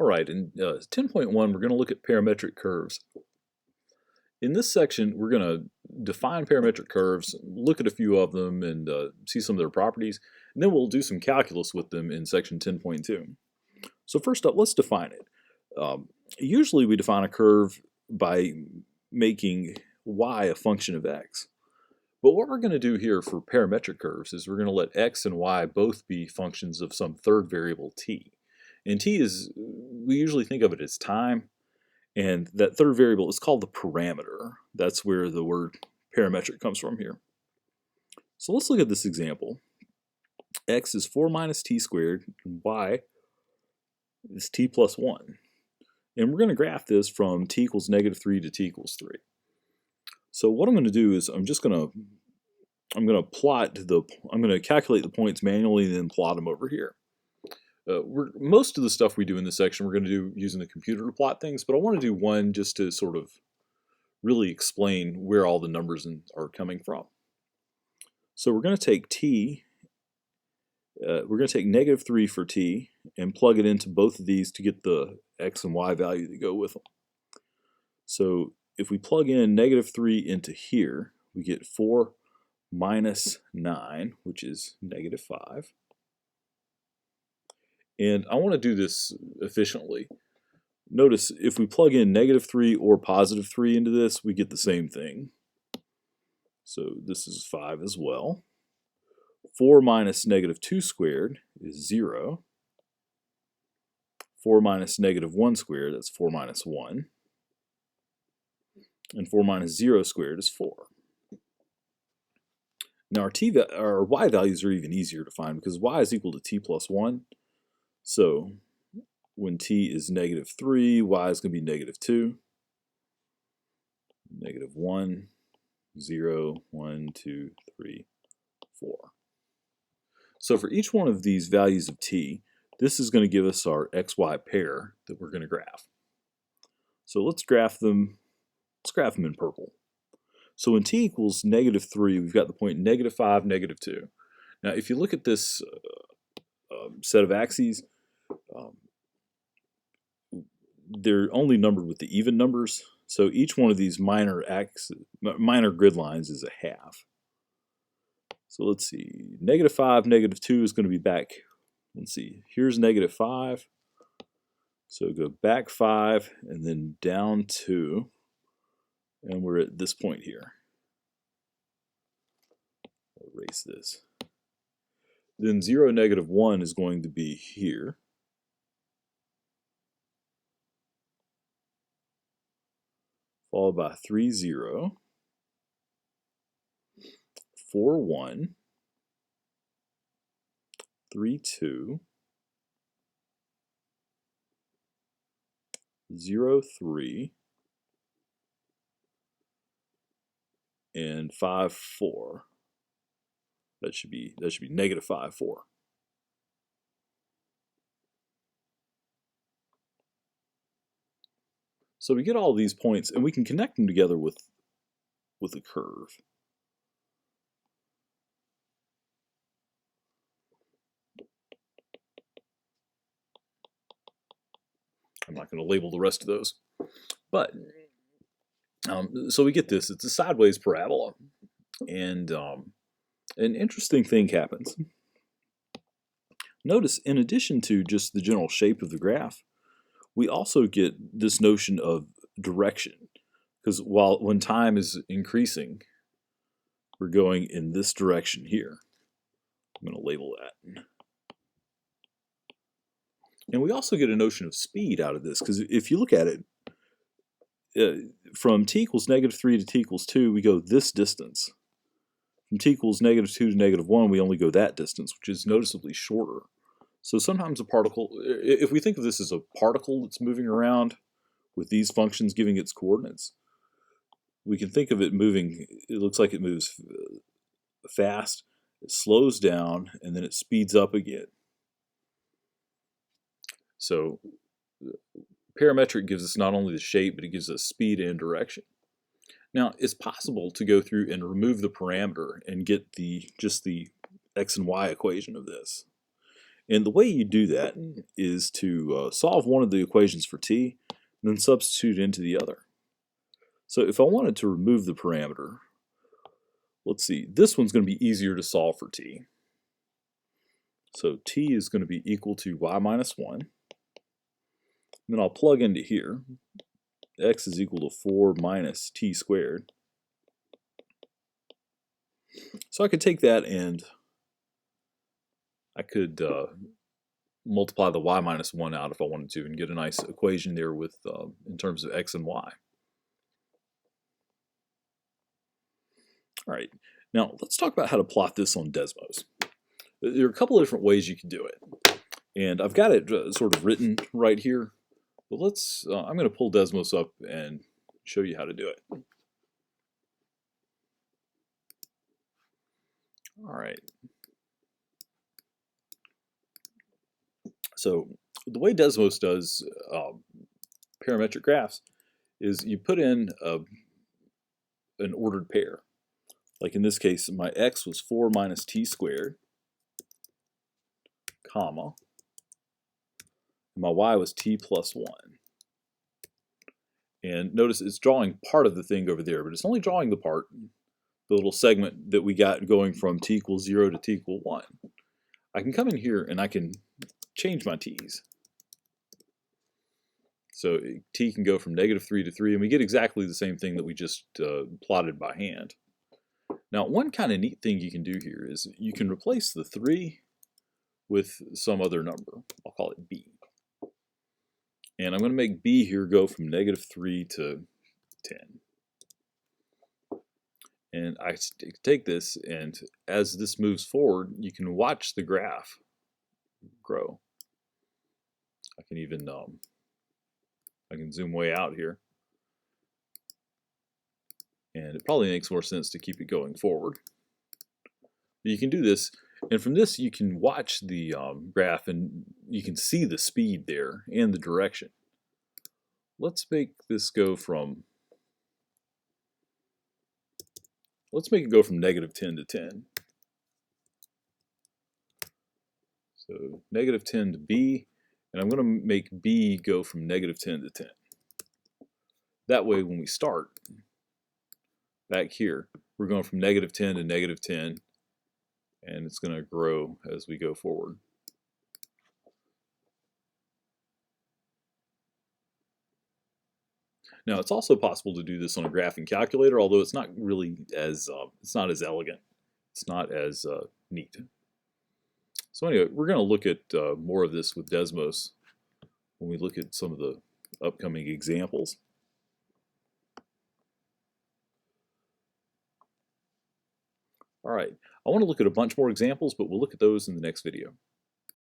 All right, in 10.1, we're going to look at parametric curves. In this section, we're going to define parametric curves, look at a few of them, and see some of their properties, and then we'll do some calculus with them in section 10.2. So first up, let's define it. Usually we define a curve by making y a function of x. But what we're going to do here for parametric curves is we're going to let x and y both be functions of some third variable t. And t is, we usually think of it as time, and that third variable is called the parameter. That's where the word parametric comes from here. So let's look at this example. X is 4 minus t squared, and y is t plus 1. And we're going to graph this from t equals negative 3 to t equals 3. So what I'm going to do is I'm going to calculate the points manually and then plot them over here. Most of the stuff we do in this section we're going to do using the computer to plot things, but I want to do one just to sort of really explain where all the numbers are coming from. So we're going to take t, we're going to take negative 3 for t and plug it into both of these to get the x and y value that go with them. So if we plug in negative 3 into here, we get 4 minus 9, which is negative 5. And I want to do this efficiently. Notice if we plug in negative 3 or positive 3 into this, we get the same thing. So this is 5 as well. 4 minus negative 2 squared is 0. 4 minus negative 1 squared, that's 4 minus 1. And 4 minus 0 squared is 4. Now our y values are even easier to find because y is equal to t plus 1. So when t is negative 3, y is going to be negative 2. Negative 1, 0, 1, 2, 3, 4. So for each one of these values of t, this is going to give us our xy pair that we're going to graph. So let's graph them in purple. So when t equals negative 3, we've got the point negative 5, negative 2. Now if you look at this set of axes, they're only numbered with the even numbers. So each one of these minor grid lines is a half. So let's see, negative 5, negative 2 is going to be back. Let's see, here's negative 5. So go back 5 and then down 2. And we're at this point here. I'll erase this. Then 0, negative 1 is going to be here. Followed by 3, 0. 4, 1. 3, 2. 0, 3. And 5, 4. That should be negative 5, 4. So we get all these points, and we can connect them together with a curve. I'm not going to label the rest of those, but so we get this. It's a sideways parabola, and an interesting thing happens. Notice, in addition to just the general shape of the graph, we also get this notion of direction, because when time is increasing, we're going in this direction here. I'm going to label that. And we also get a notion of speed out of this, because if you look at it, from t equals negative 3 to t equals 2, we go this distance. From t equals negative 2 to negative 1, we only go that distance, which is noticeably shorter. So sometimes a particle, if we think of this as a particle that's moving around with these functions giving its coordinates, we can think of it moving, it looks like it moves fast, it slows down, and then it speeds up again. So parametric gives us not only the shape, but it gives us speed and direction. Now, it's possible to go through and remove the parameter and get just the x and y equation of this. And the way you do that is to solve one of the equations for t, and then substitute into the other. So if I wanted to remove the parameter, let's see, this one's going to be easier to solve for t. So t is going to be equal to y minus 1. Then I'll plug into here. X is equal to 4 minus t squared. So I could take that and I could multiply the y minus 1 out if I wanted to and get a nice equation there with in terms of x and y. All right, now let's talk about how to plot this on Desmos. There are a couple of different ways you can do it, and I've got it sort of written right here. But let's, I'm going to pull Desmos up and show you how to do it. All right. So the way Desmos does parametric graphs is you put in an ordered pair. Like in this case, my x was 4 minus t squared, comma, and my y was t plus 1. And notice it's drawing part of the thing over there, but it's only drawing the part, the little segment that we got going from t equals 0 to t equal 1. I can come in here and I can change my t's. So t can go from -3 to 3, and we get exactly the same thing that we just plotted by hand. Now, one kind of neat thing you can do here is you can replace the 3 with some other number. I'll call it b. And I'm going to make b here go from -3 to 10. And I take this, and as this moves forward, you can watch the graph grow. I can even I can zoom way out here. And it probably makes more sense to keep it going forward. But you can do this, and from this you can watch the graph and you can see the speed there and the direction. Let's make this go from, let's make it go from -10 to 10. So -10 to b, and I'm going to make b go from -10 to 10. That way when we start back here, we're going from -10 to -10, and it's going to grow as we go forward. Now, it's also possible to do this on a graphing calculator, although it's not really as it's not as elegant. It's not as neat. So anyway, we're going to look at more of this with Desmos when we look at some of the upcoming examples. All right, I want to look at a bunch more examples, but we'll look at those in the next video.